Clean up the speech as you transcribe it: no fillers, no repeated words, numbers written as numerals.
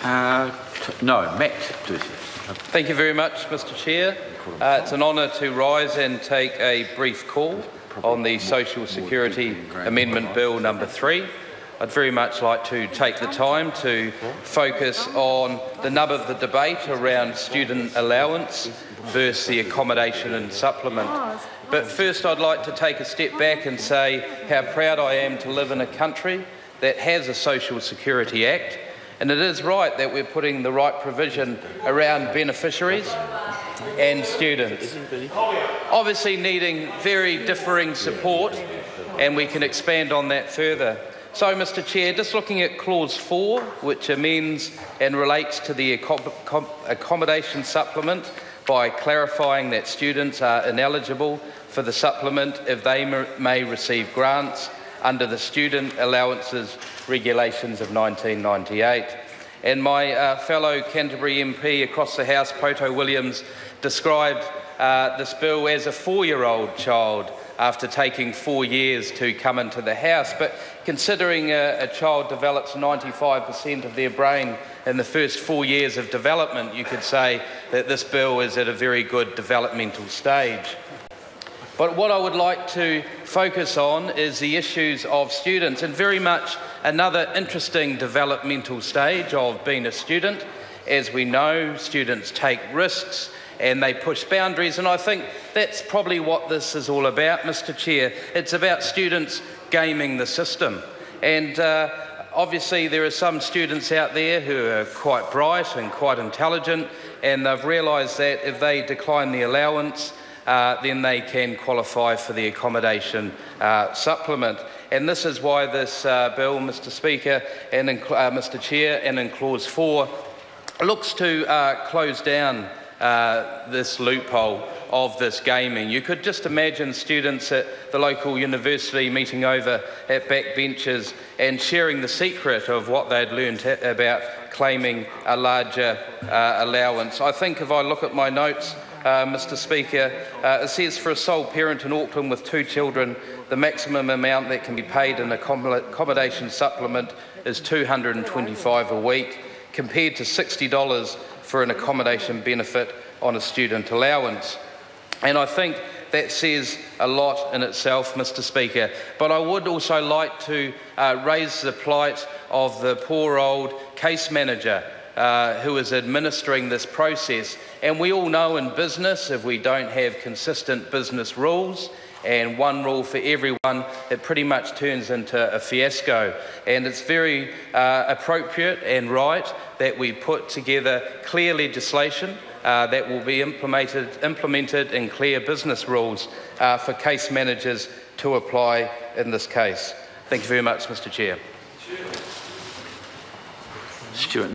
No, Matt. Thank you very much, Mr. Chair. It's an honour to rise and take a brief call on the Social Security Amendment Bill number 3. I'd very much like to take the time to focus on the nub of the debate around student allowance versus the accommodation and supplement. But first I'd like to take a step back and say how proud I am to live in a country that has a Social Security Act, and it is right that we're putting the right provision around beneficiaries and students, obviously needing very differing support, and we can expand on that further. So, Mr. Chair, just looking at Clause 4, which amends and relates to the accommodation supplement by clarifying that students are ineligible for the supplement if they may receive grants under the Student Allowances Regulations of 1998. And my fellow Canterbury MP across the House, Poto Williams, described this bill as a 4-year-old child after taking 4 years to come into the House. But considering a child develops 95% of their brain in the first 4 years of development, you could say that this bill is at a very good developmental stage. But what I would like to focus on is the issues of students, and very much another interesting developmental stage of being a student. As we know, students take risks and they push boundaries, and I think that's probably what this is all about, Mr. Chair. It's about students gaming the system. And obviously there are some students out there who are quite bright and quite intelligent, and they've realised that if they decline the allowance, then they can qualify for the accommodation supplement. And this is why this bill, Mr. Speaker and Mr. Chair, and in Clause 4, looks to close down this loophole of this gaming. You could just imagine students at the local university meeting over at backbenches and sharing the secret of what they'd learned about claiming a larger allowance. I think if I look at my notes, Mr. Speaker, it says for a sole parent in Auckland with 2 children, the maximum amount that can be paid in accommodation supplement is $225 a week, compared to $60 for an accommodation benefit on a student allowance. And I think that says a lot in itself, Mr. Speaker. But I would also like to raise the plight of the poor old case manager who is administering this process. And we all know in business, if we don't have consistent business rules and one rule for everyone, it pretty much turns into a fiasco. And it's very appropriate and right that we put together clear legislation that will be implemented in clear business rules for case managers to apply in this case. Thank you very much, Mr. Chair. Stuart.